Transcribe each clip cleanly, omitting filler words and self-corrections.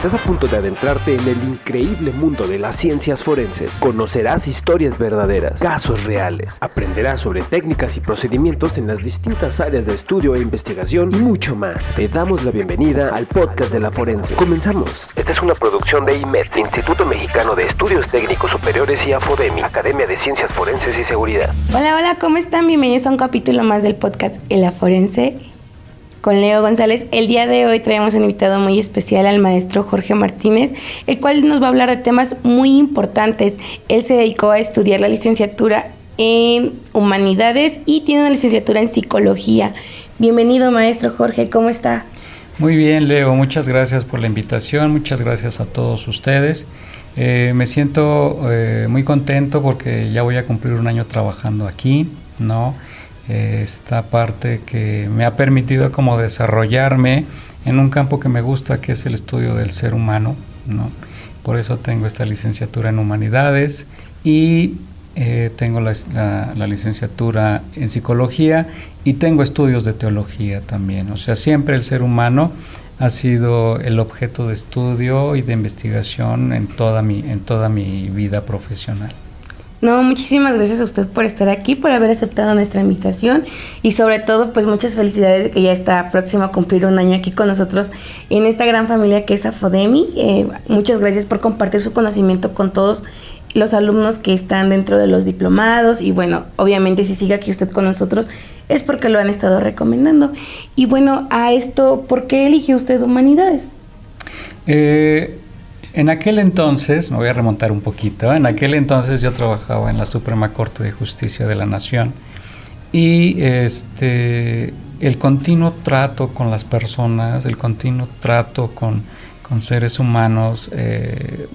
Estás a punto de adentrarte en el increíble mundo de las ciencias forenses. Conocerás historias verdaderas, casos reales, aprenderás sobre técnicas y procedimientos en las distintas áreas de estudio e investigación y mucho más. Te damos la bienvenida al podcast de la Forense. Comenzamos. Esta es una producción de IMETS, Instituto Mexicano de Estudios Técnicos Superiores, y AFODEMI, Academia de Ciencias Forenses y Seguridad. Hola, ¿cómo están? Bienvenidos a un capítulo más del podcast El La Forense con Leo González. El día de hoy traemos un invitado muy especial, al maestro Jorge Martínez, el cual nos va a hablar de temas muy importantes. Él se dedicó a estudiar la licenciatura en Humanidades y tiene una licenciatura en Psicología. Bienvenido, maestro Jorge, ¿cómo está? Muy bien, Leo, muchas gracias por la invitación, muchas gracias a todos ustedes. Me siento muy contento porque ya voy a cumplir un año trabajando aquí, ¿no? Esta parte que me ha permitido como desarrollarme en un campo que me gusta, que es el estudio del ser humano, ¿no? Por eso tengo esta licenciatura en Humanidades y tengo la licenciatura en Psicología y tengo estudios de Teología también. O sea, siempre el ser humano ha sido el objeto de estudio y de investigación en toda mi vida profesional. No, muchísimas gracias a usted por estar aquí, por haber aceptado nuestra invitación y sobre todo, pues muchas felicidades de que ya está próximo a cumplir un año aquí con nosotros en esta gran familia que es AFODEMI. Muchas gracias por compartir su conocimiento con todos los alumnos que están dentro de los diplomados y bueno, obviamente si sigue aquí usted con nosotros es porque lo han estado recomendando. Y bueno, a esto, ¿por qué eligió usted Humanidades? En aquel entonces, me voy a remontar un poquito, en aquel entonces yo trabajaba en la Suprema Corte de Justicia de la Nación y el continuo trato con las personas, el continuo trato con seres humanos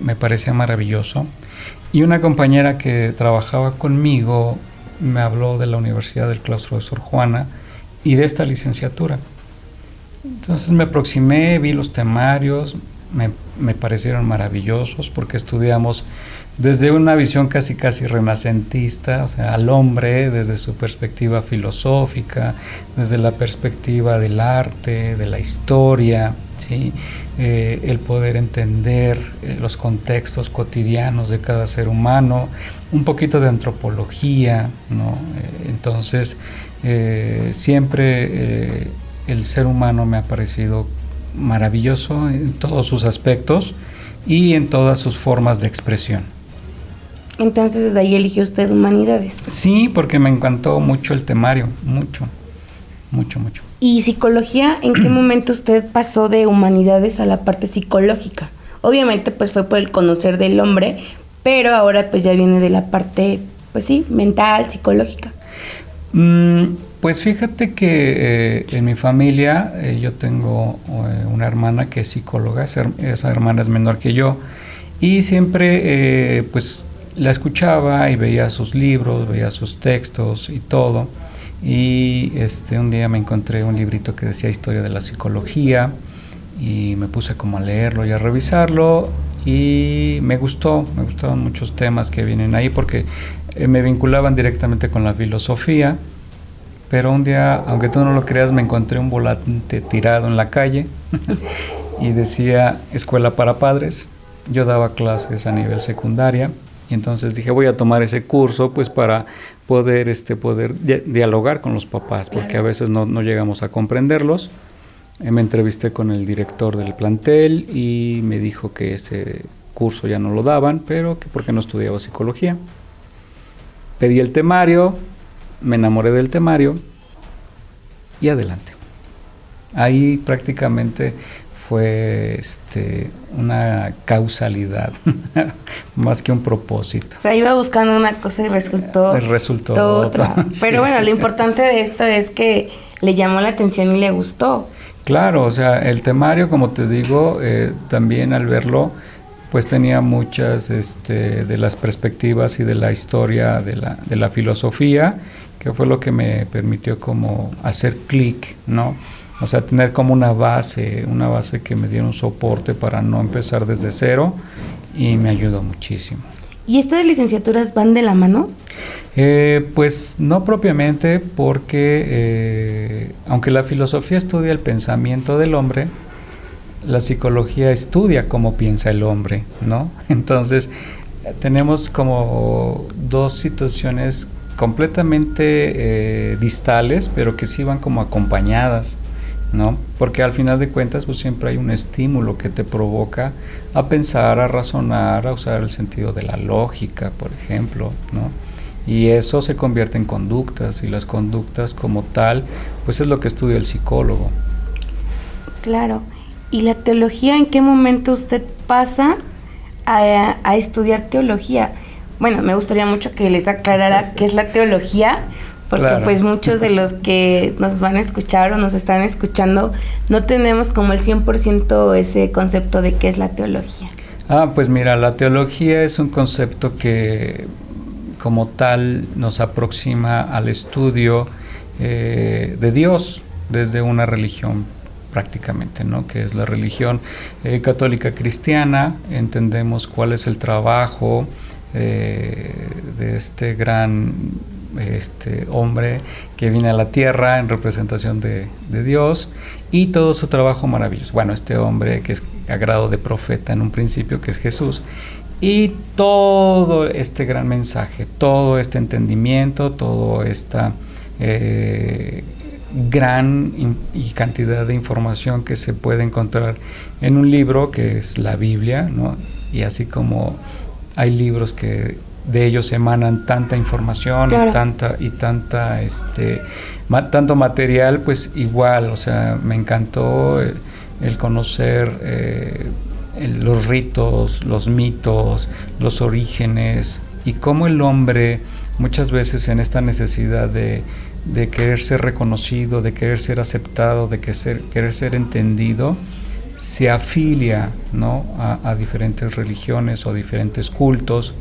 me parecía maravilloso. Y una compañera que trabajaba conmigo me habló de la Universidad del Claustro de Sor Juana y de esta licenciatura. Entonces me aproximé, vi los temarios, me parecieron maravillosos porque estudiamos desde una visión casi renacentista, o sea, al hombre desde su perspectiva filosófica, desde la perspectiva del arte, de la historia, ¿sí? El poder entender los contextos cotidianos de cada ser humano, un poquito de antropología, ¿no? Entonces, siempre el ser humano me ha parecido maravilloso en todos sus aspectos y en todas sus formas de expresión. Entonces, desde ahí eligió usted Humanidades. Sí, porque me encantó mucho el temario, mucho. ¿Y Psicología, en qué momento usted pasó de Humanidades a la parte psicológica? Obviamente, pues fue por el conocer del hombre, pero ahora pues ya viene de la parte, pues sí, mental, psicológica. Pues fíjate que en mi familia yo tengo una hermana que es psicóloga, esa hermana es menor que yo, y siempre pues la escuchaba y veía sus libros, veía sus textos y todo, y un día me encontré un librito que decía Historia de la Psicología, y me puse como a leerlo y a revisarlo, y me gustaron muchos temas que vienen ahí, porque me vinculaban directamente con la filosofía. Pero un día, aunque tú no lo creas, me encontré un volante tirado en la calle y decía Escuela para Padres. Yo daba clases a nivel secundaria y entonces dije, voy a tomar ese curso pues para poder dialogar con los papás, porque a veces no llegamos a comprenderlos. Me entrevisté con el director del plantel y me dijo que ese curso ya no lo daban, pero que porque no estudiaba psicología. Pedí el temario, me enamoré del temario y adelante. Ahí prácticamente fue una causalidad más que un propósito. O sea, iba buscando una cosa y resultó otra. Sí. Pero bueno, lo importante de esto es que le llamó la atención y le gustó. Claro, o sea, el temario, como te digo, también al verlo, pues tenía muchas de las perspectivas y de la historia de la filosofía, que fue lo que me permitió como hacer clic, ¿no? O sea, tener como una base que me diera un soporte para no empezar desde cero, y me ayudó muchísimo. ¿Y estas licenciaturas van de la mano? Pues no propiamente, porque aunque la filosofía estudia el pensamiento del hombre, la psicología estudia cómo piensa el hombre, ¿no? Entonces, tenemos como dos situaciones completamente distales, pero que sí van como acompañadas, ¿no? Porque al final de cuentas, pues siempre hay un estímulo que te provoca a pensar, a razonar, a usar el sentido de la lógica, por ejemplo, ¿no? Y eso se convierte en conductas, y las conductas como tal, pues es lo que estudia el psicólogo. Claro. ¿Y la teología, en qué momento usted pasa a estudiar teología? Bueno, me gustaría mucho que les aclarara qué es la teología, porque Claro. pues muchos de los que nos van a escuchar o nos están escuchando no tenemos como el 100% ese concepto de qué es la teología. Pues mira, la teología es un concepto que como tal nos aproxima al estudio de Dios desde una religión prácticamente, ¿no? Que es la religión católica cristiana. Entendemos cuál es el trabajo de este gran hombre que viene a la tierra en representación de Dios, y todo su trabajo maravilloso. Bueno, este hombre que es a grado de profeta en un principio, que es Jesús, y todo este gran mensaje, todo este entendimiento, toda esta gran y cantidad de información que se puede encontrar en un libro que es la Biblia, ¿no? Y así como hay libros que de ellos emanan tanta información, claro, tanto material, pues igual, o sea, me encantó el conocer los ritos, los mitos, los orígenes, y cómo el hombre muchas veces en esta necesidad de querer ser reconocido, de querer ser aceptado, de querer ser entendido, se afilia, ¿no? a diferentes religiones o diferentes cultos,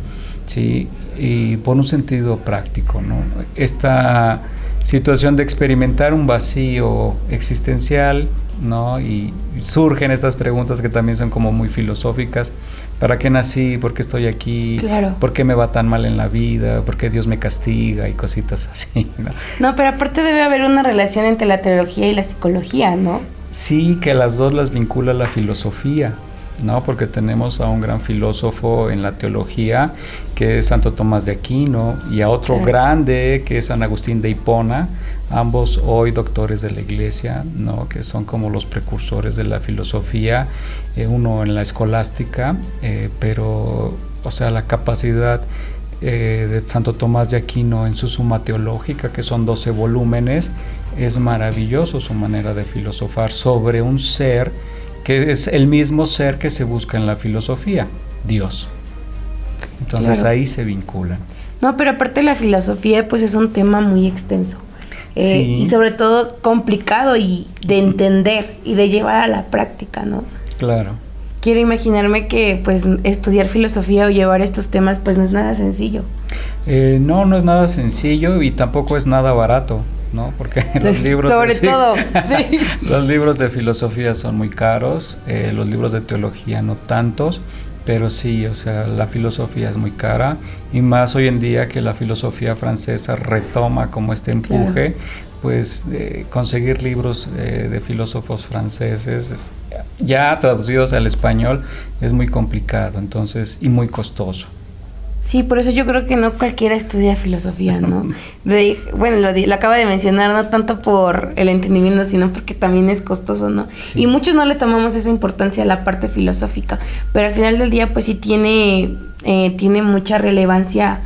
¿sí? Y por un sentido práctico, ¿no? Esta situación de experimentar un vacío existencial, ¿no? Y surgen estas preguntas que también son como muy filosóficas. ¿Para qué nací? ¿Por qué estoy aquí? Claro. ¿Por qué me va tan mal en la vida? ¿Por qué Dios me castiga? Y cositas así, ¿no? No, pero aparte debe haber una relación entre la teología y la psicología, ¿no? Sí, que las dos las vincula la filosofía, ¿no? Porque tenemos a un gran filósofo en la teología, que es Santo Tomás de Aquino, y a otro grande, que es San Agustín de Hipona, ambos hoy doctores de la Iglesia, ¿no? Que son como los precursores de la filosofía, uno en la escolástica, pero, o sea, la capacidad de Santo Tomás de Aquino en su Suma Teológica, que son 12 volúmenes, es maravilloso su manera de filosofar sobre un ser que es el mismo ser que se busca en la filosofía, Dios. Entonces claro, ahí se vinculan. No, pero aparte la filosofía pues es un tema muy extenso. Sí. Y sobre todo complicado y de entender y de llevar a la práctica, ¿no? Claro. Quiero imaginarme que pues estudiar filosofía o llevar estos temas pues no es nada sencillo. No es nada sencillo y tampoco es nada barato, ¿no? Porque los libros sobre todo, sí. Los libros de filosofía son muy caros, los libros de teología no tantos, pero sí, o sea, la filosofía es muy cara, y más hoy en día que la filosofía francesa retoma como este empuje, claro, pues conseguir libros de filósofos franceses ya traducidos al español es muy complicado, entonces, y muy costoso. Sí, por eso yo creo que no cualquiera estudia filosofía, ¿no? Bueno, lo acaba de mencionar, no tanto por el entendimiento, sino porque también es costoso, ¿no? Sí. Y muchos no le tomamos esa importancia a la parte filosófica, pero al final del día, pues sí tiene mucha relevancia,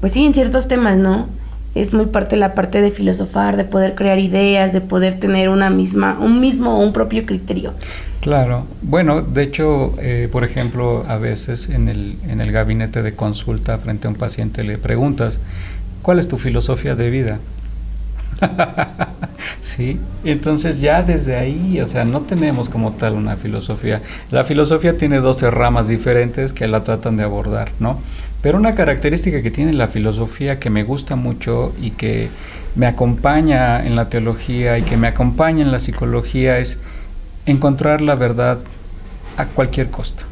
pues sí, en ciertos temas, ¿no? Es muy parte de la parte de filosofar, de poder crear ideas, de poder tener un propio criterio. Claro, bueno, de hecho, por ejemplo, a veces en el gabinete de consulta frente a un paciente le preguntas, ¿cuál es tu filosofía de vida? Sí, entonces ya desde ahí, o sea, no tenemos como tal una filosofía. La filosofía tiene 12 ramas diferentes que la tratan de abordar, ¿no? Pero una característica que tiene la filosofía que me gusta mucho y que me acompaña en la teología y que me acompaña en la psicología es encontrar la verdad a cualquier costo,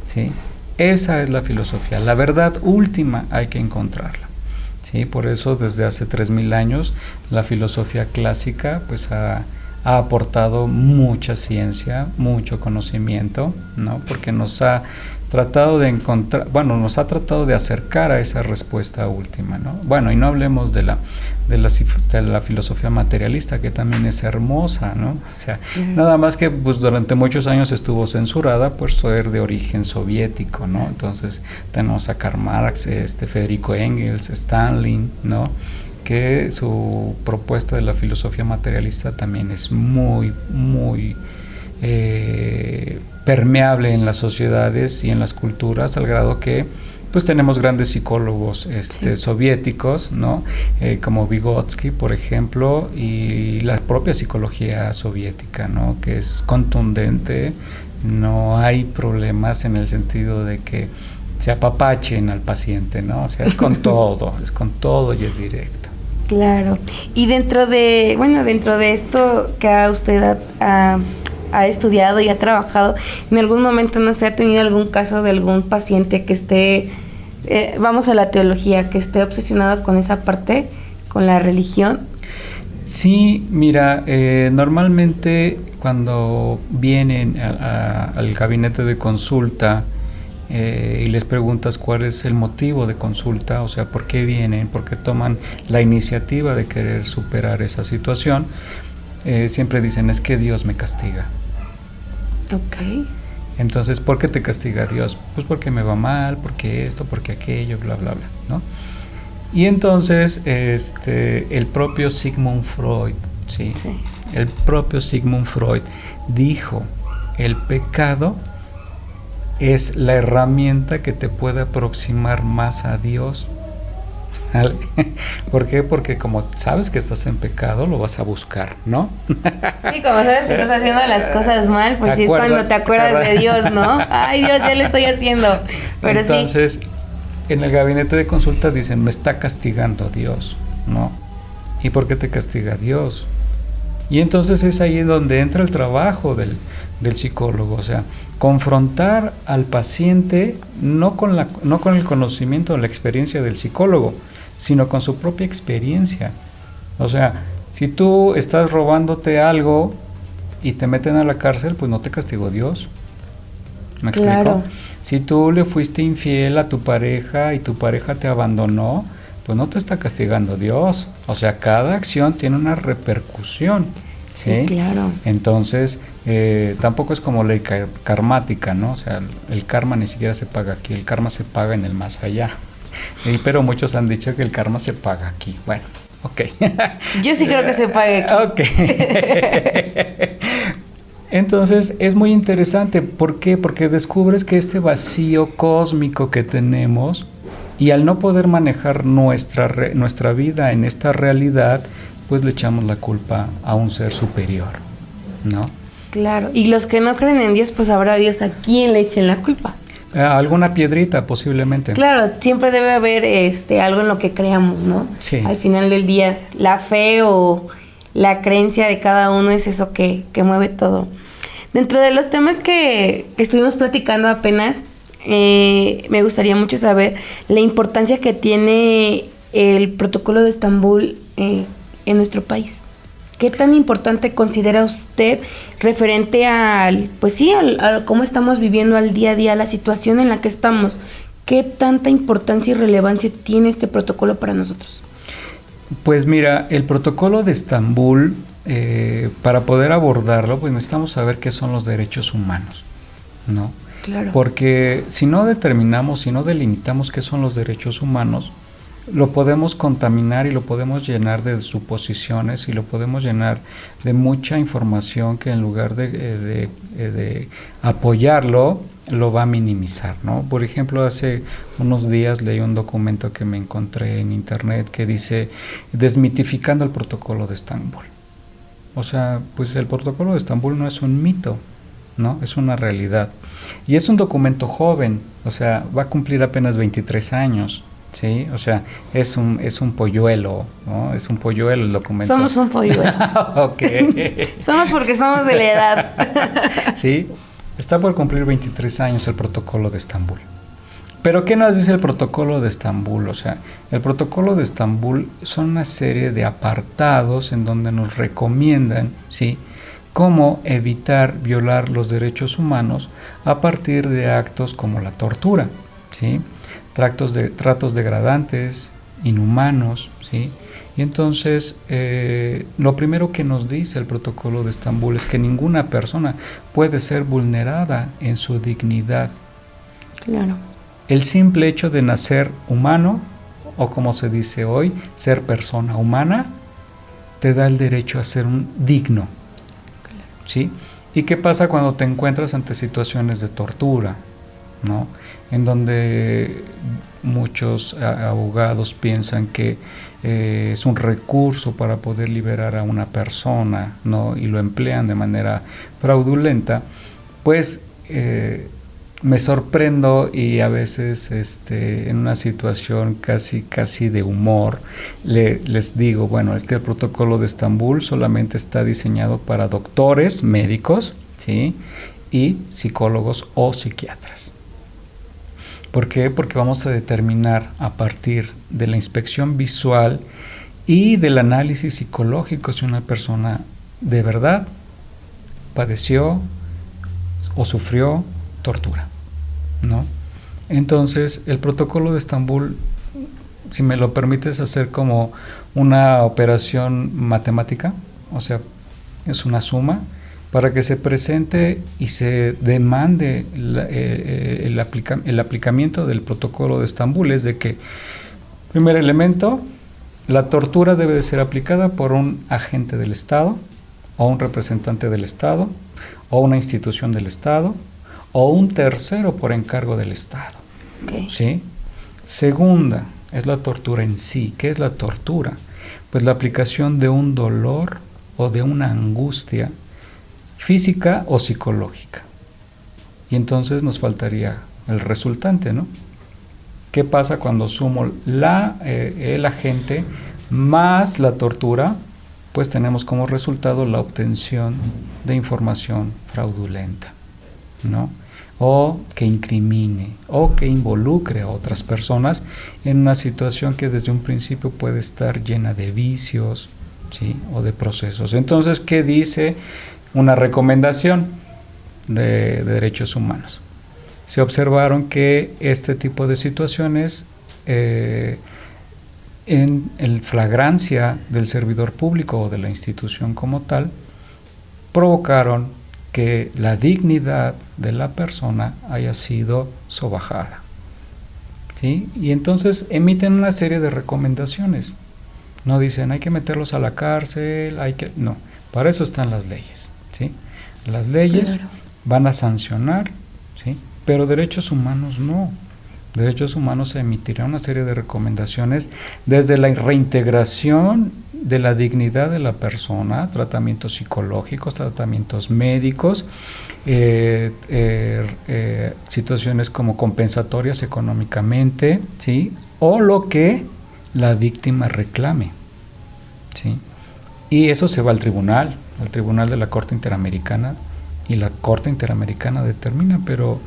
¿sí? Esa es la filosofía, la verdad última hay que encontrarla, ¿sí? Por eso desde hace 3000 años la filosofía clásica pues ha ha aportado mucha ciencia, mucho conocimiento, ¿no? Porque nos ha tratado de encontrar, nos ha tratado de acercar a esa respuesta última, ¿no? Bueno, y no hablemos de la filosofía materialista, que también es hermosa, ¿no? O sea, nada más que pues durante muchos años estuvo censurada por ser de origen soviético, ¿no? Entonces tenemos a Karl Marx, Federico Engels, Stalin, ¿no? Que su propuesta de la filosofía materialista también es muy, muy permeable en las sociedades y en las culturas, al grado que pues tenemos grandes psicólogos soviéticos, ¿no? Como Vygotsky, por ejemplo, y la propia psicología soviética, ¿no? Que es contundente, no hay problemas en el sentido de que se apapachen al paciente, ¿no? O sea, es con todo y es directo. Claro. Y dentro de esto que usted ha estudiado y ha trabajado, ¿en algún momento no se ha tenido algún caso de algún paciente que esté, vamos a la teología, que esté obsesionado con esa parte, con la religión? Sí, mira, normalmente cuando vienen al gabinete de consulta y les preguntas cuál es el motivo de consulta, o sea, por qué vienen, por qué toman la iniciativa de querer superar esa situación, siempre dicen, es que Dios me castiga. Ok. Entonces, ¿por qué te castiga Dios? Pues porque me va mal, porque esto, porque aquello, bla, bla, bla, ¿no? Y entonces, el propio Sigmund Freud, ¿sí? El propio Sigmund Freud dijo, el pecado es la herramienta que te puede aproximar más a Dios. ¿Vale? ¿Por qué? Porque como sabes que estás en pecado, lo vas a buscar, ¿no? Sí, como sabes que estás haciendo las cosas mal, pues sí es cuando te acuerdas de Dios, ¿no? Ay, Dios, ya lo estoy haciendo. Pero entonces, en el gabinete de consulta dicen, me está castigando Dios, ¿no? ¿Y por qué te castiga Dios? Y entonces es ahí donde entra el trabajo del psicólogo, o sea, confrontar al paciente no con el conocimiento o la experiencia del psicólogo, sino con su propia experiencia. O sea, si tú estás robándote algo y te meten a la cárcel, pues no te castigó Dios. ¿Me explico? Claro. Si tú le fuiste infiel a tu pareja y tu pareja te abandonó, pues no te está castigando Dios. O sea, cada acción tiene una repercusión. Sí, claro. Entonces, tampoco es como ley karmática, ¿no? O sea, el karma ni siquiera se paga aquí, el karma se paga en el más allá. Pero muchos han dicho que el karma se paga aquí. Bueno, ok. Yo sí creo que se pague aquí. Ok. Entonces, es muy interesante. ¿Por qué? Porque descubres que este vacío cósmico que tenemos, y al no poder manejar nuestra vida en esta realidad, pues le echamos la culpa a un ser superior, ¿no? Claro, y los que no creen en Dios, pues habrá Dios a quien le echen la culpa. Alguna piedrita, posiblemente. Claro, siempre debe haber algo en lo que creamos, ¿no? Sí. Al final del día, la fe o la creencia de cada uno es eso que mueve todo. Dentro de los temas que estuvimos platicando apenas, me gustaría mucho saber la importancia que tiene el protocolo de Estambul en nuestro país. ¿Qué tan importante considera usted referente al cómo estamos viviendo al día a día, la situación en la que estamos? ¿Qué tanta importancia y relevancia tiene este protocolo para nosotros? Pues mira, el protocolo de Estambul, para poder abordarlo, pues necesitamos saber qué son los derechos humanos, ¿no? Claro. Porque si no determinamos, si no delimitamos qué son los derechos humanos, lo podemos contaminar y lo podemos llenar de suposiciones y lo podemos llenar de mucha información que en lugar de apoyarlo, lo va a minimizar, ¿no? Por ejemplo, hace unos días leí un documento que me encontré en internet que dice desmitificando el protocolo de Estambul. O sea, pues el protocolo de Estambul no es un mito, ¿no? Es una realidad. Y es un documento joven, o sea, va a cumplir apenas 23 años. Sí, o sea, es un polluelo, ¿no? Es un polluelo el documento. Somos un polluelo. Ok. Somos porque somos de la edad. Sí, está por cumplir 23 años el protocolo de Estambul. Pero ¿qué nos dice el protocolo de Estambul? O sea, el protocolo de Estambul son una serie de apartados en donde nos recomiendan, ¿sí?, cómo evitar violar los derechos humanos a partir de actos como la tortura, ¿sí?, tratos degradantes, inhumanos, ¿sí? Y entonces, lo primero que nos dice el protocolo de Estambul es que ninguna persona puede ser vulnerada en su dignidad. Claro. El simple hecho de nacer humano, o como se dice hoy, ser persona humana, te da el derecho a ser un digno. ¿Sí? ¿Y qué pasa cuando te encuentras ante situaciones de tortura, ¿no?, en donde muchos abogados piensan que es un recurso para poder liberar a una persona, ¿no?, y lo emplean de manera fraudulenta? Pues me sorprendo y a veces en una situación casi de humor les digo, bueno, es que el protocolo de Estambul solamente está diseñado para doctores, médicos, ¿sí?, y psicólogos o psiquiatras. ¿Por qué? Porque vamos a determinar a partir de la inspección visual y del análisis psicológico si una persona de verdad padeció o sufrió tortura, ¿no? Entonces, el protocolo de Estambul, si me lo permites hacer como una operación matemática, o sea, es una suma, para que se presente y se demande el aplicamiento del protocolo de Estambul, es de que, primer elemento, la tortura debe de ser aplicada por un agente del Estado, o un representante del Estado, o una institución del Estado, o un tercero por encargo del Estado. Okay. ¿Sí? Segunda, es la tortura en sí. ¿Qué es la tortura? Pues la aplicación de un dolor o de una angustia física o psicológica. Y entonces nos faltaría el resultante, ¿no? ¿Qué pasa cuando sumo el agente más la tortura? Pues tenemos como resultado la obtención de información fraudulenta, ¿no?, o que incrimine o que involucre a otras personas en una situación que desde un principio puede estar llena de vicios, ¿sí?, o de procesos. Entonces, ¿qué dice una recomendación de derechos humanos? Se observaron que este tipo de situaciones, en el flagrancia del servidor público o de la institución como tal, provocaron que la dignidad de la persona haya sido sobajada, ¿sí? Y entonces emiten una serie de recomendaciones. No dicen hay que meterlos a la cárcel, no, para eso están las leyes, ¿sí? Las leyes van a sancionar, ¿sí?, pero derechos humanos no. Derechos humanos se emitirá una serie de recomendaciones desde la reintegración de la dignidad de la persona, tratamientos psicológicos, tratamientos médicos, situaciones como compensatorias económicamente, ¿sí?, o lo que la víctima reclame, ¿sí? Y eso se va al tribunal de la Corte Interamericana, y la Corte Interamericana determina, pero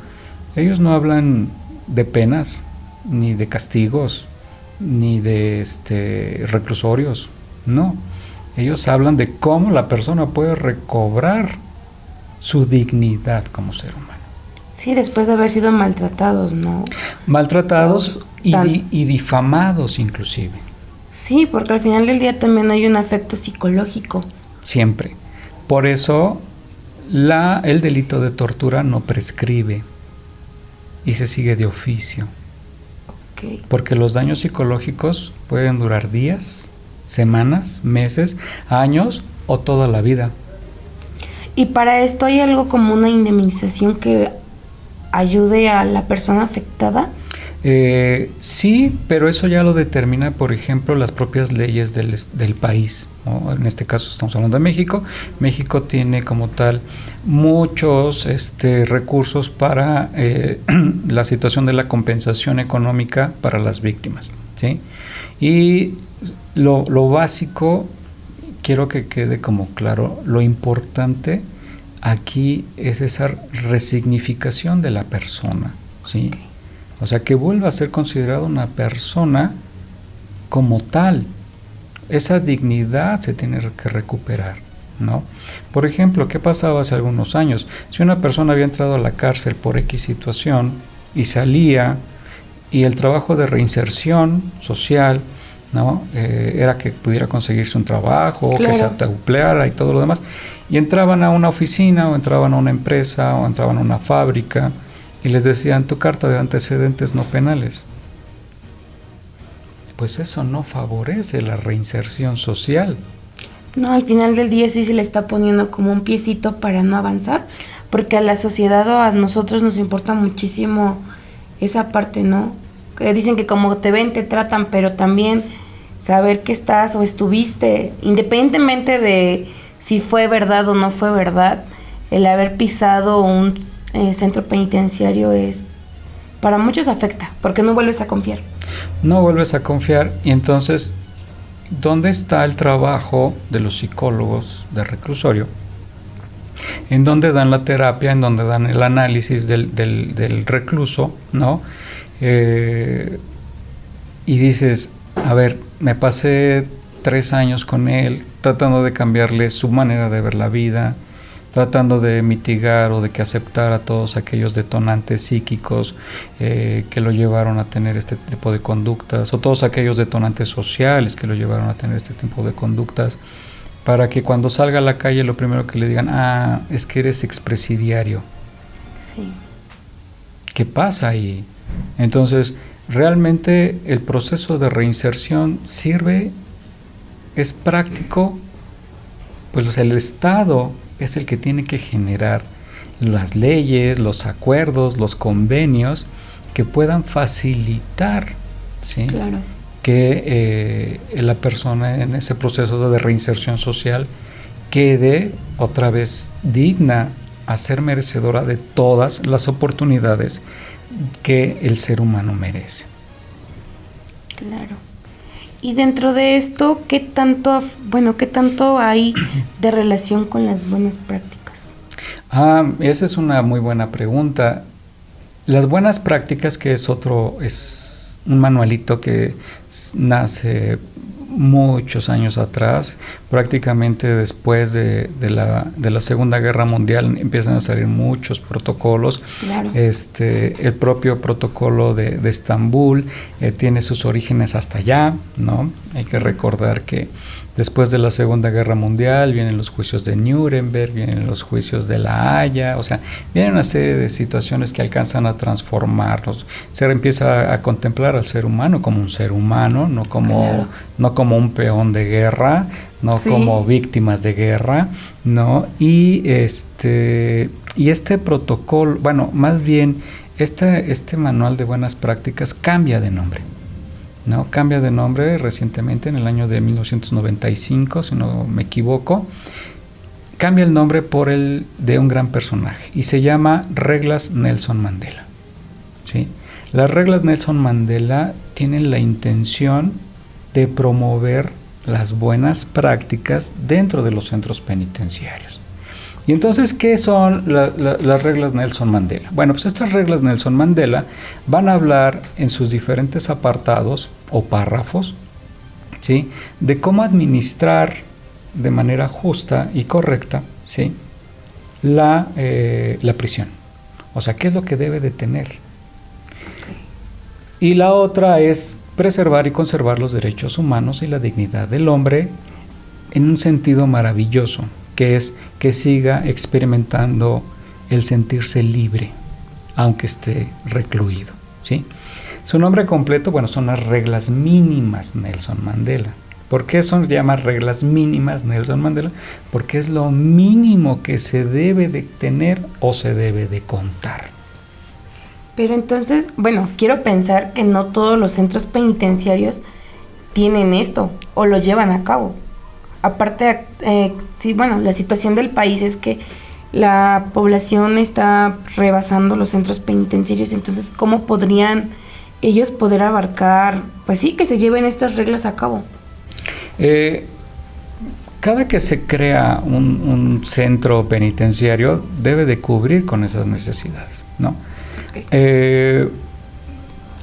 ellos no hablan de penas, ni de castigos, ni de reclusorios, no. Ellos hablan de cómo la persona puede recobrar su dignidad como ser humano. Sí, después de haber sido maltratados, ¿no? Maltratados y difamados inclusive. Sí, porque al final del día también hay un afecto psicológico. Siempre. Por eso el delito de tortura no prescribe y se sigue de oficio. Okay. Porque los daños psicológicos pueden durar días, semanas, meses, años o toda la vida. ¿Y para esto hay algo como una indemnización que ayude a la persona afectada? Sí, pero eso ya lo determina, por ejemplo, las propias leyes del país, ¿no? En este caso estamos hablando de México. México tiene como tal muchos recursos para la situación de la compensación económica para las víctimas, ¿sí? Y lo básico, quiero que quede como claro, lo importante aquí es esa resignificación de la persona, ¿sí? O sea, que vuelva a ser considerado una persona como tal. Esa dignidad se tiene que recuperar, ¿no? Por ejemplo, ¿qué pasaba hace algunos años? Si una persona había entrado a la cárcel por X situación y salía, y el trabajo de reinserción social, ¿no? Era que pudiera conseguirse un trabajo, claro, que se autoempleara y todo lo demás, y entraban a una oficina, o entraban a una empresa, o entraban a una fábrica, y les decían: tu carta de antecedentes no penales. Pues eso no favorece la reinserción social. No, al final del día sí se le está poniendo como un piecito para no avanzar, porque a la sociedad o a nosotros nos importa muchísimo esa parte, ¿no? Que dicen que como te ven, te tratan, pero también saber que estás o estuviste, independientemente de si fue verdad o no fue verdad, el haber pisado un centro penitenciario para muchos afecta, porque no vuelves a confiar. No vuelves a confiar, y entonces, ¿dónde está el trabajo de los psicólogos de reclusorio? En donde dan la terapia, en donde dan el análisis del recluso, ¿no? Y dices, a ver, me pasé 3 años con él tratando de cambiarle su manera de ver la vida, tratando de mitigar o de que aceptara todos aquellos detonantes psíquicos que lo llevaron a tener este tipo de conductas, o todos aquellos detonantes sociales que lo llevaron a tener este tipo de conductas, para que cuando salga a la calle lo primero que le digan: ah, es que eres expresidiario. Sí. ¿Qué pasa ahí? Entonces, realmente el proceso de reinserción sirve, es práctico, pues el Estado es el que tiene que generar las leyes, los acuerdos, los convenios que puedan facilitar, ¿sí? Claro. Que la persona en ese proceso de reinserción social quede otra vez digna a ser merecedora de todas las oportunidades que el ser humano merece. Claro. Y dentro de esto, ¿qué tanto hay de relación con las buenas prácticas? Esa es una muy buena pregunta. Las buenas prácticas, que es un manualito que nace muchos años atrás, prácticamente después de la Segunda Guerra Mundial empiezan a salir muchos protocolos. Claro. El propio protocolo de Estambul tiene sus orígenes hasta allá, ¿no? Hay que recordar que después de la Segunda Guerra Mundial vienen los juicios de Nuremberg, vienen los juicios de La Haya, o sea, vienen una serie de situaciones que alcanzan a transformarnos. Se empieza a contemplar al ser humano como un ser humano, no como un peón de guerra, no sí, como víctimas de guerra, ¿no? Y este protocolo, bueno, más bien este manual de buenas prácticas cambia de nombre, ¿no? Cambia de nombre recientemente, en el año de 1995, si no me equivoco. Cambia el nombre por el de un gran personaje y se llama Reglas Nelson Mandela, ¿sí? Las reglas Nelson Mandela tienen la intención de promover las buenas prácticas dentro de los centros penitenciarios. Y entonces, ¿qué son las reglas Nelson Mandela? Bueno, pues estas reglas Nelson Mandela van a hablar en sus diferentes apartados o párrafos, ¿sí?, de cómo administrar de manera justa y correcta, ¿sí?, la prisión. O sea, ¿qué es lo que debe de tener? Y la otra es preservar y conservar los derechos humanos y la dignidad del hombre en un sentido maravilloso, que es que siga experimentando el sentirse libre, aunque esté recluido, ¿sí? Su nombre completo, bueno, son las reglas mínimas Nelson Mandela. ¿Por qué son llamadas reglas mínimas Nelson Mandela? Porque es lo mínimo que se debe de tener o se debe de contar. Pero entonces, bueno, quiero pensar que no todos los centros penitenciarios tienen esto o lo llevan a cabo. Aparte, sí, bueno, la situación del país es que la población está rebasando los centros penitenciarios, entonces, ¿cómo podrían ellos poder abarcar, pues sí, que se lleven estas reglas a cabo? Cada que se crea un centro penitenciario debe de cubrir con esas necesidades, ¿no? Okay.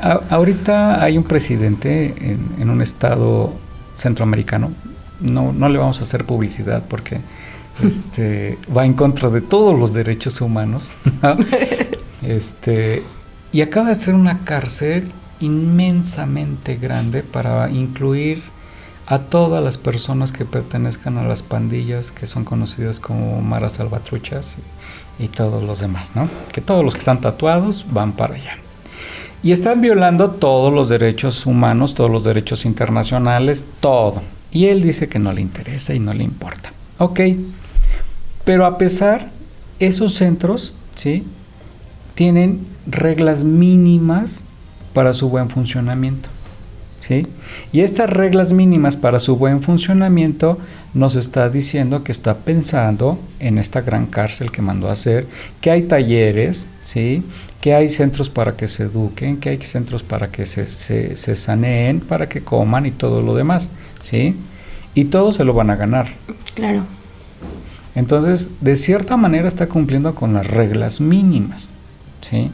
Ahorita hay un presidente en un estado centroamericano, no le vamos a hacer publicidad porque va en contra de todos los derechos humanos, ¿no? Y acaba de hacer una cárcel inmensamente grande para incluir a todas las personas que pertenezcan a las pandillas que son conocidas como maras salvatruchas y todos los demás, ¿no? Que todos los que están tatuados van para allá. Y están violando todos los derechos humanos, todos los derechos internacionales, todo. Y él dice que no le interesa y no le importa. Ok, pero a pesar, esos centros, ¿sí?, tienen reglas mínimas para su buen funcionamiento, ¿sí? Y estas reglas mínimas para su buen funcionamiento nos está diciendo que está pensando en esta gran cárcel que mandó a hacer, que hay talleres, ¿sí?, que hay centros para que se eduquen, que hay centros para que se saneen, para que coman y todo lo demás, ¿sí? Y todos se lo van a ganar. Claro. Entonces, de cierta manera está cumpliendo con las reglas mínimas, ¿sí?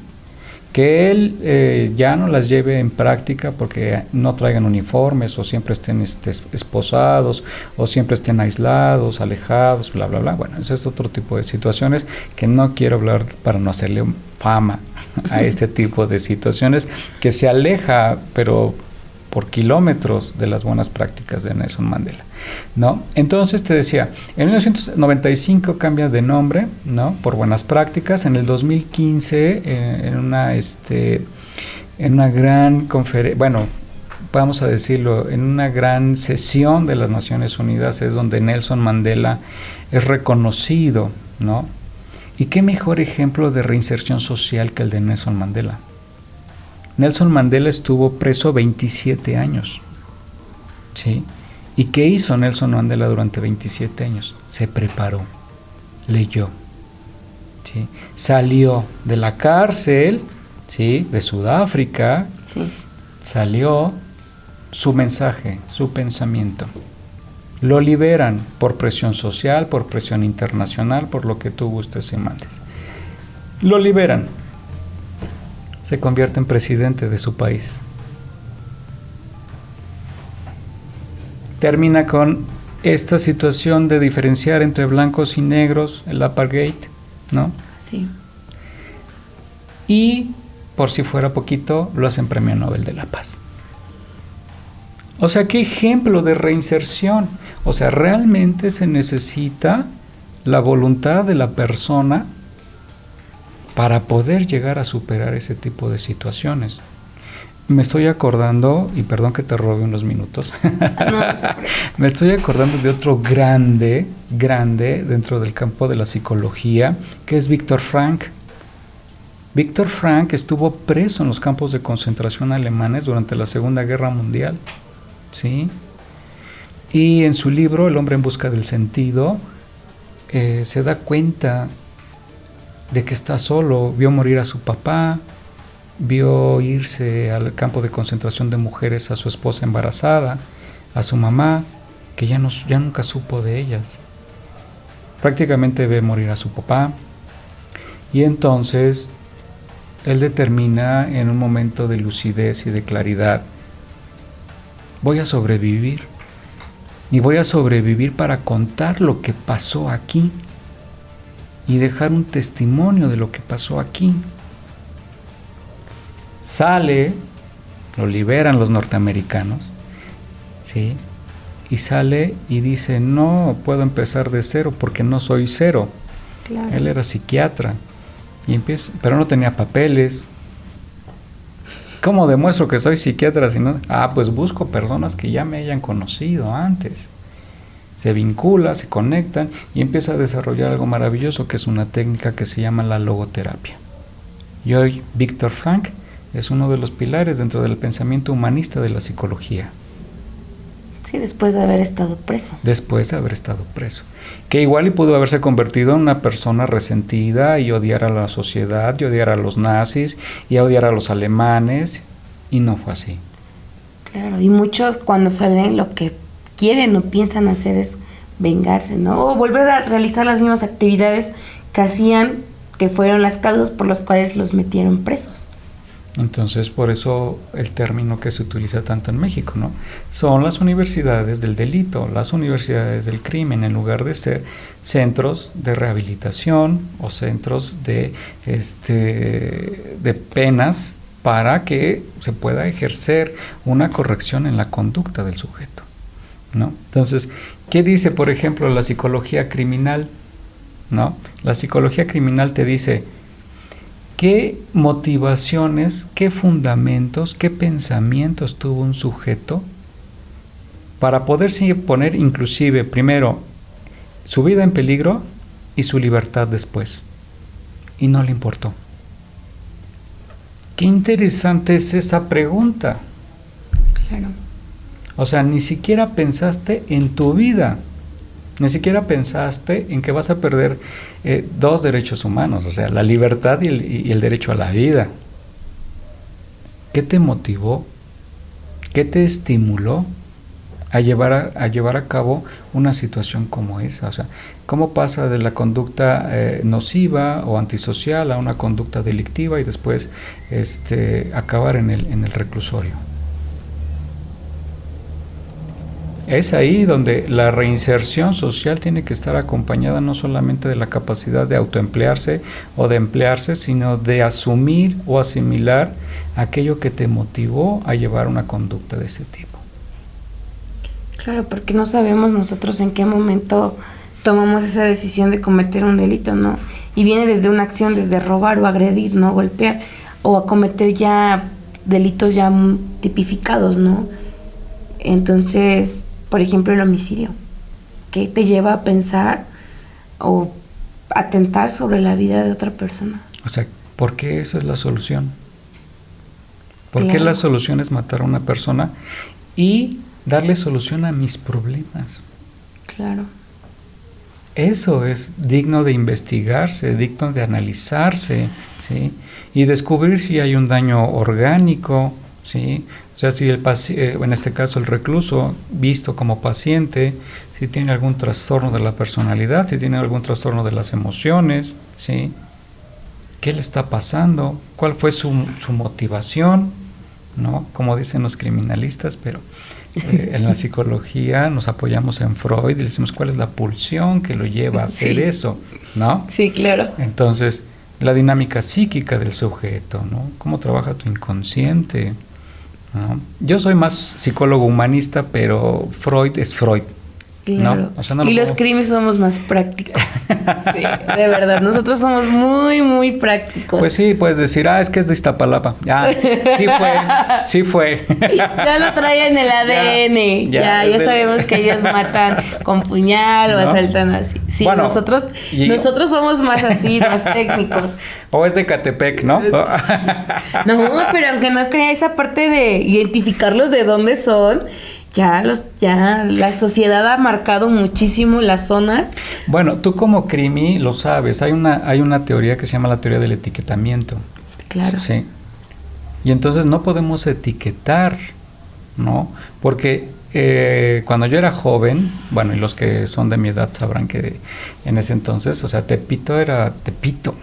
Que él ya no las lleve en práctica porque no traigan uniformes o siempre estén esposados o siempre estén aislados, alejados, bla, bla, bla. Bueno, ese es otro tipo de situaciones que no quiero hablar para no hacerle fama a este tipo de situaciones que se aleja, pero por kilómetros de las buenas prácticas de Nelson Mandela, ¿no? Entonces te decía, en 1995 cambia de nombre, ¿no?, por buenas prácticas. En el 2015, en una gran conferencia, bueno, vamos a decirlo, en una gran sesión de las Naciones Unidas es donde Nelson Mandela es reconocido, ¿no? Y qué mejor ejemplo de reinserción social que el de Nelson Mandela. Nelson Mandela estuvo preso 27 años, ¿sí? ¿Y qué hizo Nelson Mandela durante 27 años? Se preparó, leyó, ¿sí? Salió de la cárcel, ¿sí?, de Sudáfrica, Sí. salió su mensaje, su pensamiento. Lo liberan por presión social, por presión internacional, por lo que tú gustes y mandes. Lo liberan. Se convierte en presidente de su país. Termina con esta situación de diferenciar entre blancos y negros, el apartheid, ¿no? Sí. Y, por si fuera poquito, lo hacen Premio Nobel de la Paz. O sea, qué ejemplo de reinserción. O sea, realmente se necesita la voluntad de la persona para poder llegar a superar ese tipo de situaciones. Me estoy acordando, y perdón que te robe unos minutos, me estoy acordando de otro grande dentro del campo de la psicología, que es Viktor Frankl. Viktor Frankl estuvo preso en los campos de concentración alemanes durante la Segunda Guerra Mundial, ¿sí? Y en su libro, El hombre en busca del sentido, se da cuenta de que está solo. Vio morir a su papá, vio irse al campo de concentración de mujeres a su esposa embarazada, a su mamá, que ya nunca supo de ellas. Prácticamente ve morir a su papá. Y entonces él determina en un momento de lucidez y de claridad: voy a sobrevivir. Y voy a sobrevivir para contar lo que pasó aquí y dejar un testimonio de lo que pasó aquí. Sale, lo liberan los norteamericanos, ¿sí? Y sale y dice: no puedo empezar de cero porque no soy cero. Claro. Él era psiquiatra y pero no tenía papeles. ¿Cómo demuestro que soy psiquiatra si no? Pues busco personas que ya me hayan conocido antes. Se vincula, se conectan y empieza a desarrollar algo maravilloso, que es una técnica que se llama la logoterapia. Y hoy Viktor Frankl es uno de los pilares dentro del pensamiento humanista de la psicología. Sí, después de haber estado preso. Después de haber estado preso. Que igual y pudo haberse convertido en una persona resentida y odiar a la sociedad, y odiar a los nazis, y odiar a los alemanes, y no fue así. Claro, y muchos cuando salen lo que quieren o piensan hacer es vengarse, ¿no? O volver a realizar las mismas actividades que hacían, que fueron las causas por las cuales los metieron presos. Entonces, por eso el término que se utiliza tanto en México, ¿no? Son las universidades del delito, las universidades del crimen, en lugar de ser centros de rehabilitación o centros de penas para que se pueda ejercer una corrección en la conducta del sujeto, ¿no? Entonces, ¿qué dice, por ejemplo, la psicología criminal? ¿No? La psicología criminal te dice qué motivaciones, qué fundamentos, qué pensamientos tuvo un sujeto para poderse poner inclusive primero su vida en peligro y su libertad después. Y no le importó. Qué interesante es esa pregunta. Claro. O sea, ni siquiera pensaste en tu vida. Ni siquiera pensaste en que vas a perder dos derechos humanos, o sea, la libertad y el derecho a la vida. ¿Qué te motivó? ¿Qué te estimuló a llevar a cabo una situación como esa? O sea, ¿cómo pasa de la conducta nociva o antisocial a una conducta delictiva y después acabar en el reclusorio? Es ahí donde la reinserción social tiene que estar acompañada no solamente de la capacidad de autoemplearse o de emplearse, sino de asumir o asimilar aquello que te motivó a llevar una conducta de ese tipo. Claro, porque no sabemos nosotros en qué momento tomamos esa decisión de cometer un delito, ¿no? Y viene desde una acción, desde robar o agredir, ¿no? Golpear o a cometer ya delitos ya tipificados, ¿no? Entonces, por ejemplo, el homicidio, que te lleva a pensar o atentar sobre la vida de otra persona. O sea, ¿por qué esa es la solución? ¿Por qué Claro. la solución es matar a una persona y darle solución a mis problemas? Claro. Eso es digno de investigarse, digno de analizarse, ¿sí? Y descubrir si hay un daño orgánico, ¿sí? O sea, si en este caso el recluso, visto como paciente, si tiene algún trastorno de la personalidad, si tiene algún trastorno de las emociones, ¿sí? ¿Qué le está pasando? ¿Cuál fue su motivación? ¿No? Como dicen los criminalistas, pero en la psicología nos apoyamos en Freud y le decimos cuál es la pulsión que lo lleva a hacer eso, ¿no? Sí, claro. Entonces, la dinámica psíquica del sujeto, ¿no? ¿Cómo trabaja tu inconsciente? ¿No? Yo soy más psicólogo humanista, pero Freud es Freud. Claro. ¿No? O sea, no y los puedo... crímenes somos más prácticos. Sí, de verdad. Nosotros somos muy, muy prácticos. Pues sí, puedes decir, es que es de Iztapalapa. Sí fue. Ya lo trae en el ADN. Ya sabemos que ellos matan con puñal o asaltan así. Sí, bueno, nosotros somos más así, más técnicos. O es de Catepec, ¿no? No, pero aunque no crea esa parte de identificarlos de dónde son, ya la sociedad ha marcado muchísimo las zonas. Bueno, tú como crimi lo sabes, hay una teoría que se llama la teoría del etiquetamiento. Claro. Sí. Y entonces no podemos etiquetar, ¿no? Porque cuando yo era joven, bueno, y los que son de mi edad sabrán que en ese entonces, o sea, Tepito era Tepito,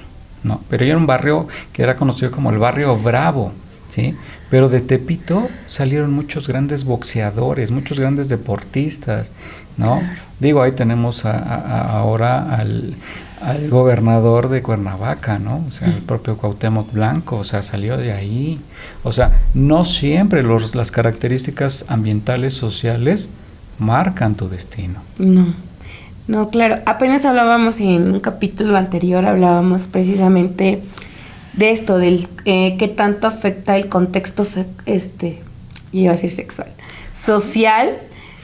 ¿no? Pero era un barrio que era conocido como el barrio Bravo, ¿sí? Pero de Tepito salieron muchos grandes boxeadores, muchos grandes deportistas, ¿no? Claro. Digo, ahí tenemos ahora al gobernador de Cuernavaca, ¿no? O sea, el propio Cuauhtémoc Blanco, o sea, salió de ahí. O sea, no siempre las características ambientales, sociales, marcan tu destino. No, claro. Apenas hablábamos en un capítulo anterior, hablábamos precisamente de esto, del qué tanto afecta el contexto, iba a decir sexual, social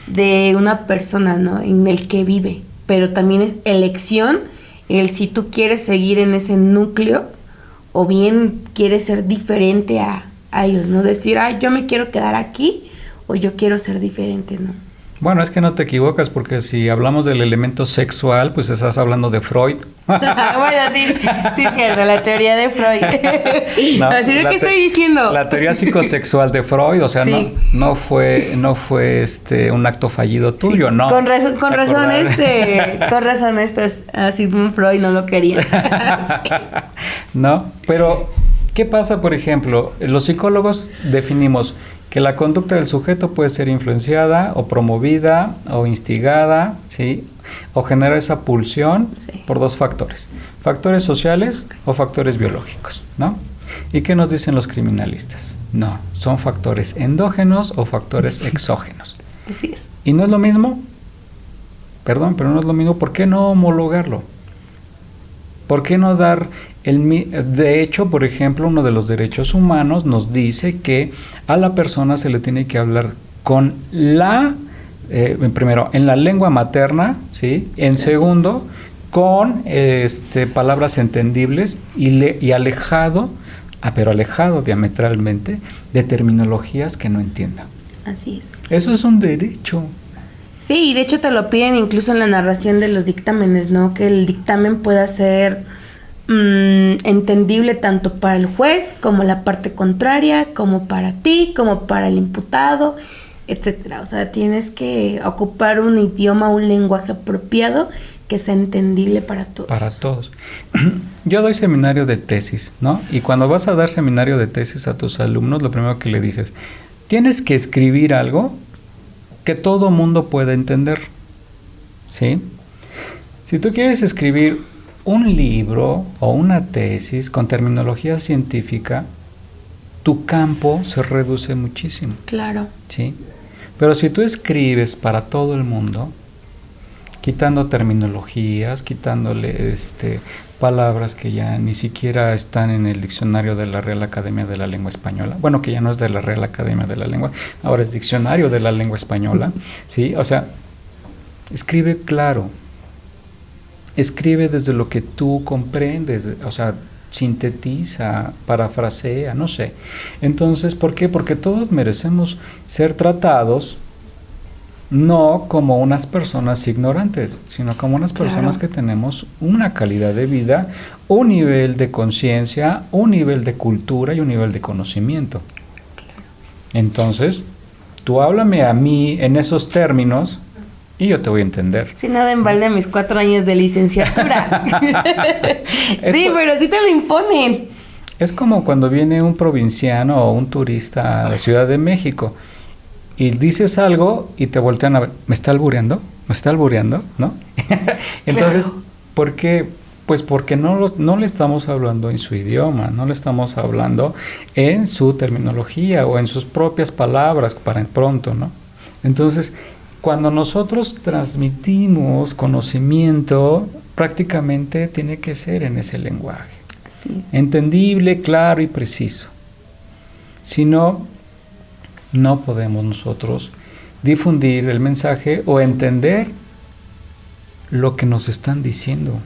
de una persona, ¿no? En el que vive, pero también es elección el si tú quieres seguir en ese núcleo o bien quieres ser diferente a ellos, ¿no? Decir, yo me quiero quedar aquí o yo quiero ser diferente, ¿no? Bueno, es que no te equivocas porque si hablamos del elemento sexual, pues estás hablando de Freud. Bueno, sí, es cierto, la teoría de Freud. No, así lo que estoy diciendo. La teoría psicosexual de Freud, o sea, sí. no fue un acto fallido tuyo, sí, ¿no? Con razón Sigmund Freud no lo quería. Sí. No, pero ¿Qué pasa, por ejemplo? Los psicólogos definimos que la conducta del sujeto puede ser influenciada o promovida o instigada, ¿sí? O generar esa pulsión por dos factores. Factores sociales o factores biológicos, ¿no? ¿Y qué nos dicen los criminalistas? No, son factores endógenos o factores exógenos. Así es. ¿Y no es lo mismo? Perdón, pero no es lo mismo. ¿Por qué no homologarlo? ¿Por qué no dar de hecho, por ejemplo, uno de los derechos humanos nos dice que a la persona se le tiene que hablar con primero, en la lengua materna, ¿sí? En segundo, con palabras entendibles y alejado, pero alejado diametralmente de terminologías que no entienda. Así es. Eso es un derecho. Sí, y de hecho te lo piden incluso en la narración de los dictámenes, ¿no? Que el dictamen pueda ser entendible tanto para el juez como la parte contraria, como para ti, como para el imputado, etcétera. O sea, tienes que ocupar un idioma, un lenguaje apropiado que sea entendible para todos. Para todos. Yo doy seminario de tesis, ¿no? Y cuando vas a dar seminario de tesis a tus alumnos, lo primero que le dices, tienes que escribir algo que todo mundo pueda entender, ¿sí? Si tú quieres escribir un libro o una tesis con terminología científica, tu campo se reduce muchísimo. Claro. ¿Sí? Pero si tú escribes para todo el mundo, quitando terminologías, quitándole palabras que ya ni siquiera están en el diccionario de la Real Academia de la Lengua Española, bueno, que ya no es de la Real Academia de la Lengua, ahora es diccionario de la lengua española, ¿sí? O sea, escribe claro, escribe desde lo que tú comprendes, o sea, sintetiza, parafrasea, no sé. Entonces, ¿por qué? Porque todos merecemos ser tratados no como unas personas ignorantes, sino como unas personas que tenemos una calidad de vida, un nivel de conciencia, un nivel de cultura y un nivel de conocimiento. Entonces, tú háblame a mí en esos términos y yo te voy a entender. Si no, de en balde mis 4 años de licenciatura. Sí, pero sí te lo imponen. Es como cuando viene un provinciano o un turista a la Ciudad de México y dices algo y te voltean a ver, ¿me está albureando? ¿Me está albureando? ¿No? Entonces, claro. ¿Por qué? Pues porque no le estamos hablando en su idioma, no le estamos hablando en su terminología o en sus propias palabras para pronto, ¿no? Entonces, cuando nosotros transmitimos conocimiento, prácticamente tiene que ser en ese lenguaje. Sí. Entendible, claro y preciso. Si no, no podemos nosotros difundir el mensaje o entender lo que nos están diciendo.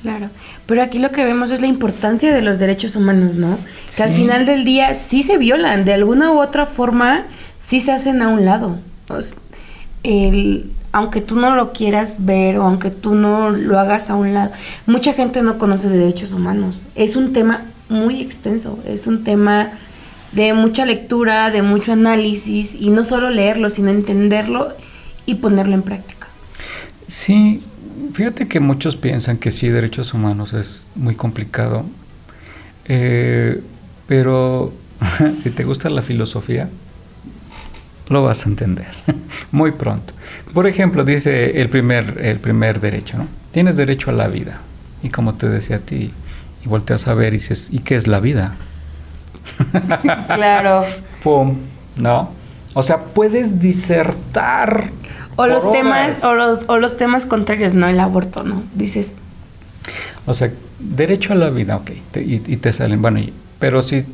Claro, pero aquí lo que vemos es la importancia de los derechos humanos, ¿no? Sí. Que al final del día sí se violan, de alguna u otra forma sí se hacen a un lado. O sea, aunque tú no lo quieras ver o aunque tú no lo hagas a un lado, mucha gente no conoce de derechos humanos. Es un tema muy extenso, es un tema de mucha lectura, de mucho análisis, y no solo leerlo, sino entenderlo y ponerlo en práctica. Sí, fíjate que muchos piensan que sí, derechos humanos es muy complicado, pero si te gusta la filosofía, lo vas a entender muy pronto. Por ejemplo, dice el primer derecho, ¿no? Tienes derecho a la vida. Y como te decía a ti, y volteas a ver y dices, ¿y qué es la vida? Claro. Pum, ¿no? O sea, puedes disertar o los temas o los temas contrarios, ¿no? El aborto, ¿no? Dices. O sea, derecho a la vida, ok, y te salen, bueno, pero si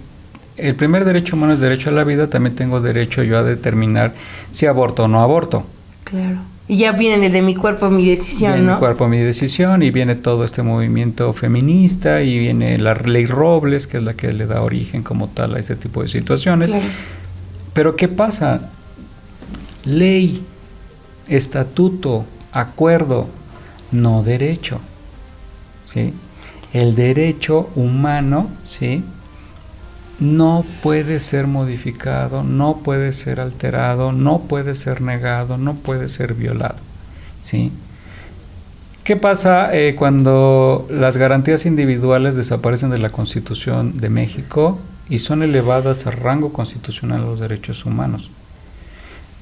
el primer derecho humano es derecho a la vida, también tengo derecho yo a determinar si aborto o no aborto. Claro. Y ya viene el de mi cuerpo, mi decisión, viene ¿no? Mi cuerpo, mi decisión, y viene todo este movimiento feminista, y viene la ley Robles, que es la que le da origen como tal a este tipo de situaciones. Claro. Pero ¿qué pasa? Ley, estatuto, acuerdo, no derecho, ¿sí? El derecho humano, ¿sí?, no puede ser modificado, no puede ser alterado, no puede ser negado, no puede ser violado, ¿sí? ¿Qué pasa cuando las garantías individuales desaparecen de la Constitución de México y son elevadas al rango constitucional de los derechos humanos?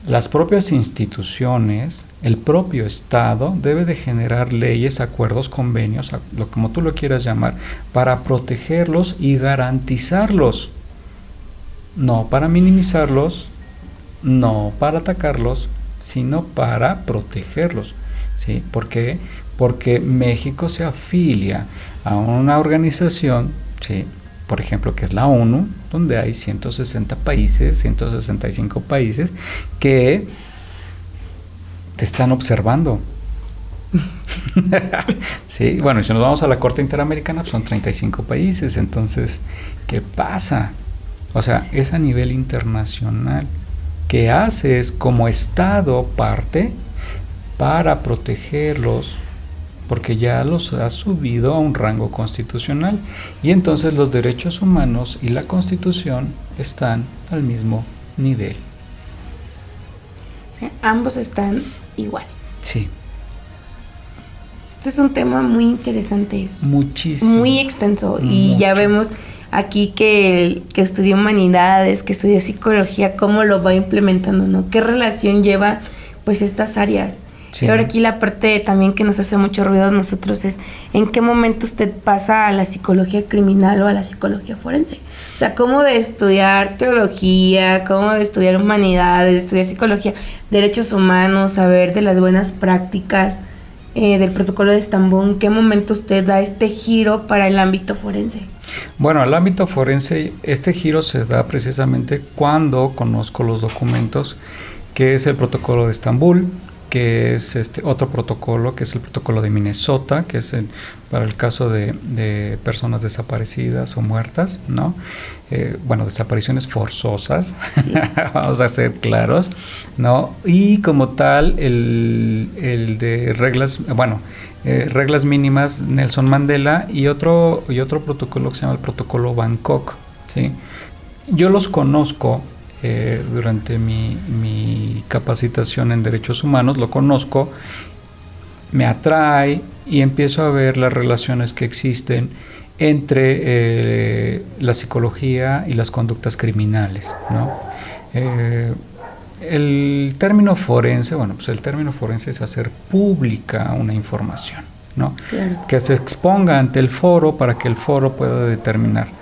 Las propias instituciones, el propio Estado, debe de generar leyes, acuerdos, convenios, como tú lo quieras llamar, para protegerlos y garantizarlos. No para minimizarlos, no para atacarlos, sino para protegerlos. ¿Sí? ¿Por qué? Porque México se afilia a una organización, ¿sí? Por ejemplo, que es la ONU, donde hay 160 países, 165 países que te están observando. Sí, bueno, si nos vamos a la Corte Interamericana, pues son 35 países, entonces, ¿qué pasa? O sea, es a nivel internacional. ¿Qué haces como Estado parte para protegerlos? Porque ya los ha subido a un rango constitucional y entonces los derechos humanos y la Constitución están al mismo nivel. O sea, ambos están igual. Sí. Este es un tema muy interesante. Muchísimo. Muy extenso. Y ya vemos aquí que estudió humanidades, que estudió psicología, cómo lo va implementando, ¿no? ¿Qué relación lleva pues estas áreas? Sí. Y ahora aquí la parte también que nos hace mucho ruido a nosotros es ¿en qué momento usted pasa a la psicología criminal o a la psicología forense? O sea, cómo de estudiar teología, cómo de estudiar humanidades, de estudiar psicología, derechos humanos, saber de las buenas prácticas, del protocolo de Estambul, ¿en qué momento usted da este giro para el ámbito forense? Bueno, al ámbito forense este giro se da precisamente cuando conozco los documentos, que es el protocolo de Estambul, que es otro protocolo, que es el protocolo de Minnesota, que es para el caso de personas desaparecidas o muertas, ¿no? Bueno, desapariciones forzosas, sí. Vamos a ser claros, ¿no? Y como tal, el de reglas, bueno, reglas mínimas Nelson Mandela y otro protocolo que se llama el protocolo Bangkok, ¿sí? Yo los conozco. Durante mi capacitación en derechos humanos, lo conozco, me atrae y empiezo a ver las relaciones que existen entre la psicología y las conductas criminales, ¿no? El término forense, bueno, pues el término forense es hacer pública una información, ¿no? Claro. Que se exponga ante el foro para que el foro pueda determinar.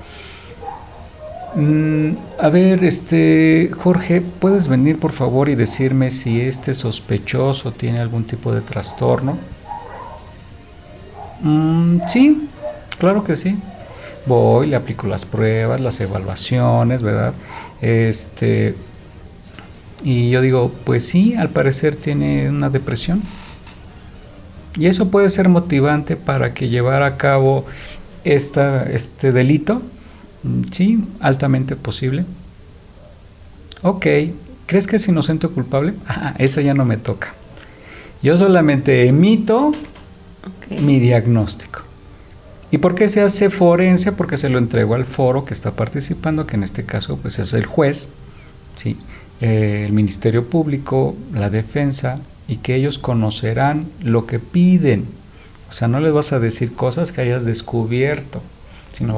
A ver, Jorge, ¿puedes venir por favor y decirme si este sospechoso tiene algún tipo de trastorno? Sí, claro que sí. Voy, le aplico las pruebas, las evaluaciones, ¿verdad? Y yo digo, pues sí, al parecer tiene una depresión. Y eso puede ser motivante para que llevara a cabo este delito. Sí, altamente posible. Ok, ¿crees que es inocente o culpable? Eso ya no me toca. Yo solamente emito mi diagnóstico. ¿Y por qué se hace forense? Porque se lo entrego al foro que está participando, que en este caso pues es el juez, ¿sí? El Ministerio Público, la defensa, y que ellos conocerán lo que piden. O sea, no les vas a decir cosas que hayas descubierto, sino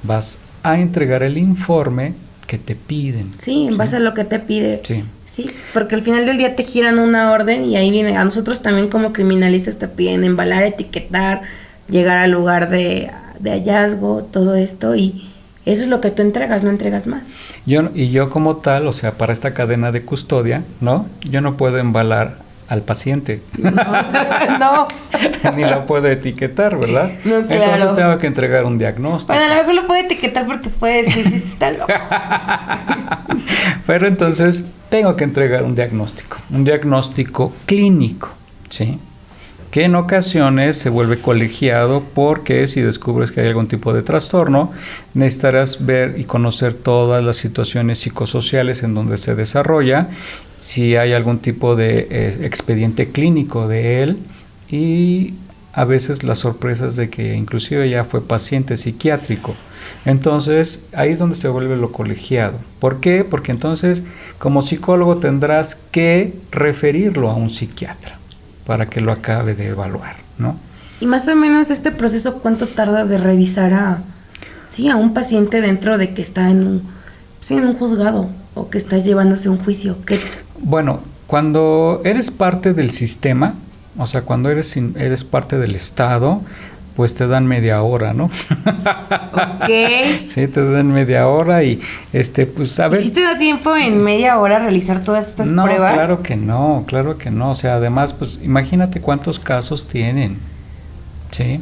vas a entregar el informe que te piden. Sí, en base a lo que te pide. Sí. Sí, porque al final del día te giran una orden y ahí viene, a nosotros también como criminalistas te piden embalar, etiquetar, llegar al lugar de hallazgo, todo esto, y eso es lo que tú entregas, no entregas más. Yo como tal, o sea, para esta cadena de custodia, ¿no? Yo no puedo embalar al paciente. No. Ni lo puedo etiquetar, ¿verdad? No, claro. Entonces tengo que entregar un diagnóstico. Bueno, a lo mejor lo puede etiquetar porque puede decir si está loco. Pero entonces tengo que entregar un diagnóstico clínico, ¿sí? Que en ocasiones se vuelve colegiado porque si descubres que hay algún tipo de trastorno, necesitarás ver y conocer todas las situaciones psicosociales en donde se desarrolla, si hay algún tipo de expediente clínico de él y a veces las sorpresas de que inclusive ya fue paciente psiquiátrico. Entonces ahí es donde se vuelve lo colegiado. ¿Por qué? Porque entonces como psicólogo tendrás que referirlo a un psiquiatra. para que lo acabe de evaluar, ¿no? Y más o menos este proceso, ¿cuánto tarda de revisar a un paciente dentro de que está en un juzgado o que está llevándose un juicio? Bueno, cuando eres parte del sistema, o sea, cuando eres parte del Estado, pues te dan media hora, ¿no? Ok. Sí, te dan media hora y pues a ver. ¿Y si te da tiempo en media hora realizar todas estas pruebas? No, claro que no. O sea, además, pues imagínate cuántos casos tienen, ¿sí?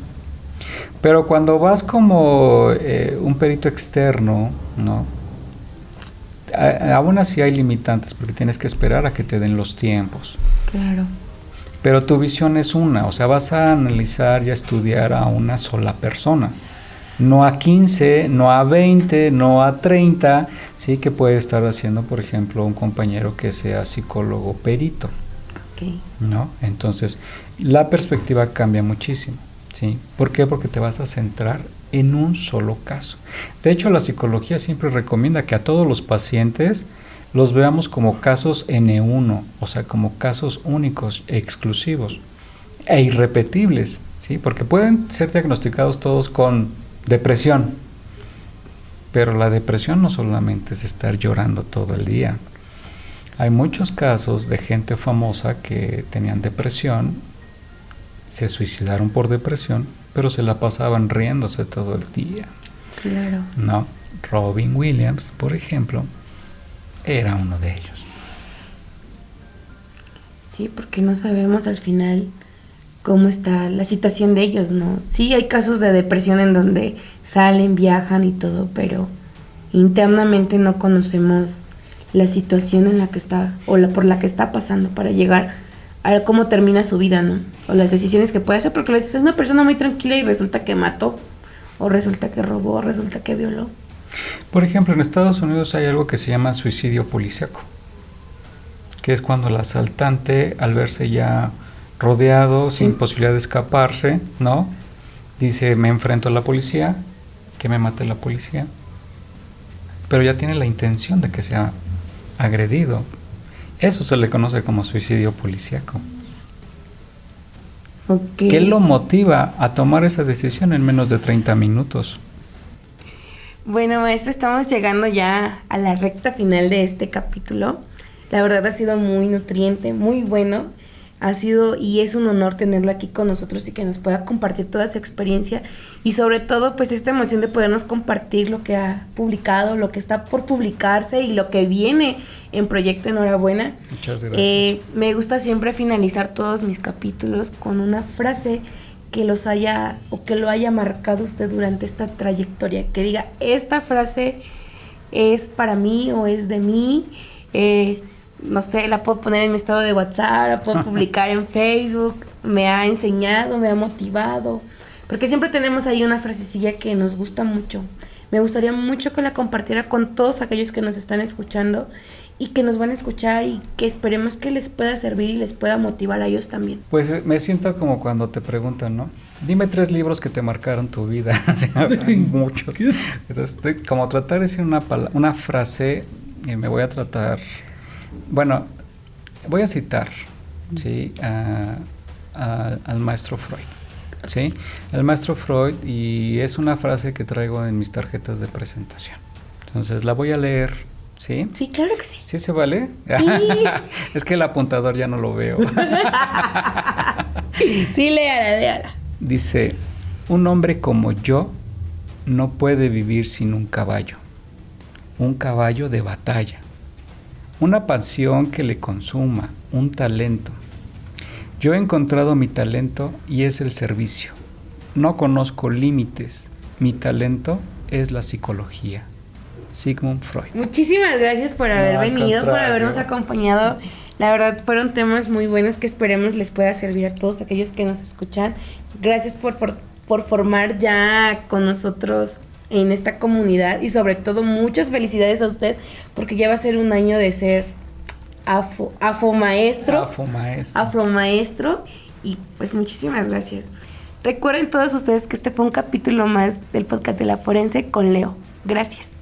Pero cuando vas como un perito externo, ¿no? Aún así hay limitantes porque tienes que esperar a que te den los tiempos. Claro. Pero tu visión es una, o sea, vas a analizar y a estudiar a una sola persona, no a 15, no a 20, no a 30, sí, que puede estar haciendo, por ejemplo, un compañero que sea psicólogo perito, Okay. ¿no? Entonces, la perspectiva cambia muchísimo, ¿sí? ¿Por qué? Porque te vas a centrar en un solo caso. De hecho, la psicología siempre recomienda que a todos los pacientes los veamos como casos N1, o sea, como casos únicos, exclusivos e irrepetibles, ¿sí? Porque pueden ser diagnosticados todos con depresión, pero la depresión no solamente es estar llorando todo el día. Hay muchos casos de gente famosa que tenían depresión, se suicidaron por depresión, pero se la pasaban riéndose todo el día. Claro. ¿No? Robin Williams, por ejemplo, era uno de ellos. Sí, porque no sabemos al final cómo está la situación de ellos, ¿no? Sí, hay casos de depresión en donde salen, viajan y todo, pero internamente no conocemos la situación en la que está o por la que está pasando para llegar a cómo termina su vida, ¿no? O las decisiones que puede hacer, porque es una persona muy tranquila y resulta que mató, o resulta que robó, o resulta que violó. Por ejemplo, en Estados Unidos hay algo que se llama suicidio policíaco, que es cuando el asaltante, al verse ya rodeado, Sí. sin posibilidad de escaparse, ¿no? Dice, me enfrento a la policía, que me mate la policía, pero ya tiene la intención de que sea agredido. Eso se le conoce como suicidio policíaco. Okay. ¿Qué lo motiva a tomar esa decisión en menos de 30 minutos? Bueno, maestro, estamos llegando ya a la recta final de este capítulo. La verdad ha sido muy nutriente, muy bueno. Ha sido y es un honor tenerlo aquí con nosotros y que nos pueda compartir toda su experiencia y sobre todo pues esta emoción de podernos compartir lo que ha publicado, lo que está por publicarse y lo que viene en Proyecto Enhorabuena. Muchas gracias. Me gusta siempre finalizar todos mis capítulos con una frase que los haya o que lo haya marcado usted durante esta trayectoria, que diga, esta frase es para mí o es de mí, no sé, la puedo poner en mi estado de WhatsApp, la puedo publicar en Facebook, me ha enseñado, me ha motivado, porque siempre tenemos ahí una frasecilla que nos gusta mucho. Me gustaría mucho que la compartiera con todos aquellos que nos están escuchando y que nos van a escuchar y que esperemos que les pueda servir y les pueda motivar a ellos también. Pues me siento como cuando te preguntan, ¿no? Dime 3 libros que te marcaron tu vida. O sea, hay muchos. Entonces, como tratar de decir una frase, me voy a tratar... Bueno, voy a citar, ¿sí? Al maestro Freud, ¿sí? Al maestro Freud, y es una frase que traigo en mis tarjetas de presentación. Entonces, la voy a leer, ¿sí? Sí, claro que sí. ¿Sí se vale? Sí. Es que el apuntador ya no lo veo. Sí, léala. Dice, un hombre como yo no puede vivir sin un caballo de batalla, una pasión que le consuma, un talento. Yo he encontrado mi talento y es el servicio. No conozco límites. Mi talento es la psicología. Sigmund Freud. Muchísimas gracias por haber venido, por contrario. habernos acompañado. La verdad fueron temas muy buenos que esperemos les pueda servir a todos aquellos que nos escuchan. Gracias por formar ya con nosotros en esta comunidad y sobre todo muchas felicidades a usted porque ya va a ser un año de ser afromaestro y pues muchísimas gracias. Recuerden todos ustedes que este fue un capítulo más del podcast de La Forense con Leo. Gracias.